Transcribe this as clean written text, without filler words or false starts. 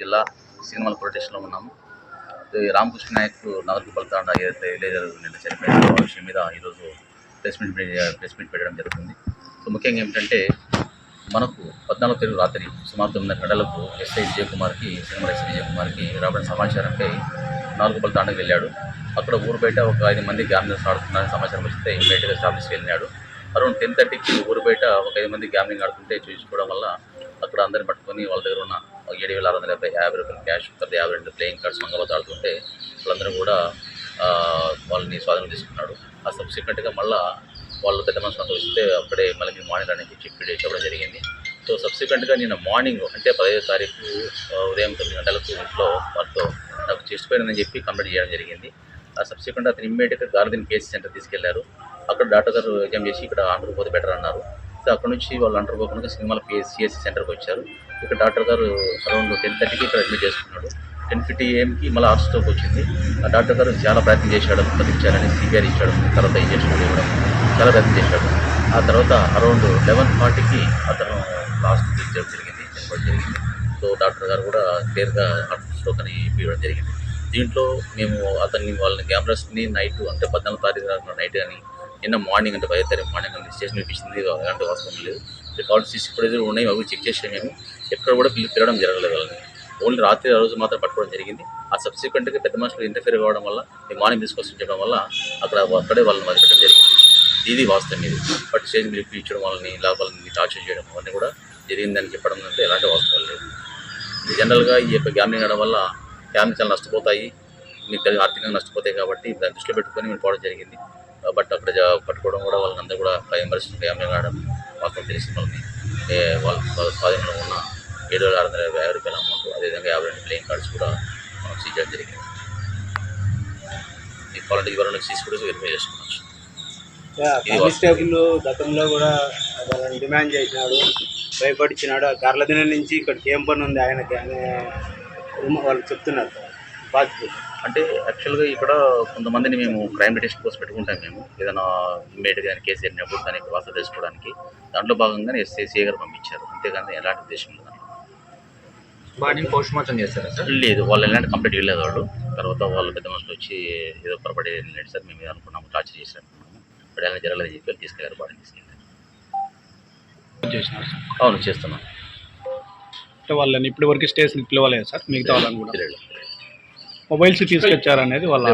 జిల్లా సినిమాల ప్రొటెస్ట్లో ఉన్నాము. రామకృష్ణ నాయక్ నగరగోపాల్ తాండా ఏదైతే విలేజర్ నిన్న చనిపోయిందో ఆ విషయం మీద ఈరోజు ప్రెస్ మీట్ పెట్టడం జరుగుతుంది. సో ముఖ్యంగా ఏమిటంటే మనకు 14 తేదీ రాత్రి సుమారు 9 గంటలకు ఎస్ఐ విజయకుమార్కి సినిమా ఎస్ఐ విజయకుమార్కి రాబడిన సమాచారంపై నగరగోపాల్ తాండాకి వెళ్ళాడు. అక్కడ ఊరు బయట ఒక 5 మంది గ్యామ్లింగ్స్ ఆడుతున్నారని సమాచారం వస్తే ఇమీడియట్గా స్టాబ్లిష్కి వెళ్ళినాడు. అరౌండ్ 10:30కి ఊరు బయట ఒక 5 మంది గ్యామ్లింగ్ ఆడుతుంటే చూసుకోవడం వల్ల అక్కడ అందరిని పట్టుకొని వాళ్ళ దగ్గర ఉన్న 7,650 రూపాయలు క్యాష్, 52 ప్లేయింగ్ కార్డ్స్ మంగళవారం ఆడుతుంటే వాళ్ళందరూ కూడా వాళ్ళని స్వాధీనం తీసుకున్నాడు. ఆ సబ్సిక్వెంట్గా మళ్ళీ వాళ్ళు పెద్ద మనుషులతో వస్తే అక్కడే మళ్ళీ మీరు మార్నింగ్ అనేది చెప్పి చెప్పడం జరిగింది. సో సబ్సిక్వెంట్గా నిన్న మార్నింగ్ అంటే 15వ తారీఖు ఉదయం 9 గంటలకు ఇంట్లో వాళ్ళతో నాకు చేసిపోయిందని చెప్పి కంప్లైంట్ చేయడం జరిగింది. ఆ సబ్సిక్వెంట్ అతను ఇమ్మీడియట్గా గార్దిన్ కేసీ సెంటర్ తీసుకెళ్లారు. అక్కడ డాక్టర్ గారు ఎగ్జామ్ చేసి ఇక్కడ అండర్ పోతే బెటర్ అన్నారు. సో అక్కడ నుంచి వాళ్ళు అండర్ పోకుండా సినిమాల సిఎస్సి సెంటర్కి వచ్చారు. ఇక్కడ డాక్టర్ గారు అరౌండ్ 10:30కి ఇక్కడ అడ్మిట్ చేసుకున్నాడు. 10:50 AM మళ్ళీ హార్ట్ స్ట్రోక్ వచ్చింది. ఆ డాక్టర్ గారు చాలా ప్రయత్నం చేశాడు, బతికించాలని సిపిఆర్ ఇచ్చాడు, తర్వాత ఇంజక్షన్ ఇవ్వడం చాలా ప్రయత్నం చేశాడు. ఆ తర్వాత అరౌండ్ 11:40కి అతను లాస్ట్ చేయడం జరిగింది, చనిపోవడం జరిగింది. సో డాక్టర్ గారు కూడా క్లియర్గా హార్ట్ స్ట్రోక్ అని ఇవ్వడం జరిగింది. దీంట్లో మేము వాళ్ళని గ్యామ్రస్ని నైట్ అంటే 14వ తారీఖు నైట్ కానీ నిన్న మార్నింగ్ అంటే 15వ తారీఖు మార్నింగ్ కానీ స్టేషన్ ఇప్పించింది. ఎలాంటి వాస్తవం లేదు. రికార్డ్ సీసీ ఫుటేజ్ ఉన్నాయి, అవి చెక్ చేసాం. మేము ఎక్కడ కూడా పిలవడం జరగలేదు వాళ్ళని. ఓన్లీ రాత్రి ఆ రోజు మాత్రం పట్టుకోవడం జరిగింది. ఆ సబ్సిక్వెంట్గా పెద్ద మనుషులు ఇంటర్ఫియర్ కావడం వల్ల మార్నింగ్ తీసుకొచ్చి చేయడం వల్ల అక్కడే వాళ్ళని వదిలిపెట్టడం జరిగింది. ఇది వాస్తవం ఇది. బట్ స్టేజ్ మీద ఇప్పించడం వాళ్ళని వాళ్ళని టార్చర్ చేయడం అవన్నీ కూడా జరిగిందని చెప్పడం అంటే ఎలాంటి వాస్తవం లేదు. జనరల్గా ఈ యొక్క గ్యామ్లింగ్ ఆడడం వల్ల ఫ్యామిలీ చాలా నష్టపోతాయి, మీకు ఆర్థికంగా నష్టపోతాయి. కాబట్టి దాన్ని దృష్టిలో పెట్టుకొని మేము పోవడం జరిగింది. బట్ అక్కడ పట్టుకోవడం కూడా వాళ్ళందరూ కూడా గ్యామ్లింగ్ ఆడడం వాస్తవం తెలిసి వాళ్ళని వాళ్ళ స్వాధీనంలో ఉన్న 7,650 రూపాయల అమౌంట్, అదేవిధంగా 52 ప్లేయింగ్ కార్డ్స్ కూడా మనం సీజ్ చేయడం జరిగింది. ఈ క్వాలిటీ వివరణ సీజ్ కూడా వెరిఫై చేసుకోవచ్చు. కానిస్టేబుల్ గతంలో కూడా డిమాండ్ చేసినాడు, భయపడిచ్చినాడు. గర్లదిన నుంచి ఇక్కడికి ఏం పని ఉంది ఆయనకి అని వాళ్ళు చెప్తున్నారు బాధ్యత. అంటే యాక్చువల్గా ఇక్కడ కొంతమందిని మేము క్రైమ్ డిటెక్షన్ పోస్ట్ పెట్టుకుంటాం. మేము ఏదైనా ఇమ్మీడియట్గా కేసు వెళ్ళినప్పుడు దానికి వాస్తవ తెలుసుకోవడానికి దాంట్లో భాగంగానే ఎస్ఐ గారు పంపించారు. అంతేగాని ఎలాంటి ఉద్దేశం లేదు. బాడీని పోస్ట్ మార్టం చేస్తారా సార్? లేదు, వాళ్ళు ఎలాంటి కంప్లీట్ వెళ్ళలేదు. వాళ్ళు తర్వాత వాళ్ళు పెద్ద మనుషులు వచ్చి ఏదో పొరపడి వెళ్ళినట్టు సార్ మేము అనుకున్నాము, టార్చర్ చేసి అనుకున్నాము. ఇప్పుడు ఎలా జరగలేదని చెప్పి తీసుకెళ్ళారు, బాడీని తీసుకెళ్ళారు. అవును, చేస్తున్నాం. అంటే వాళ్ళని ఇప్పటి వరకు స్టేషన్కి పిలవలేదు సార్, మిగతా వాళ్ళని కూడా మొబైల్స్ తీసుకొచ్చారనేది వాళ్ళ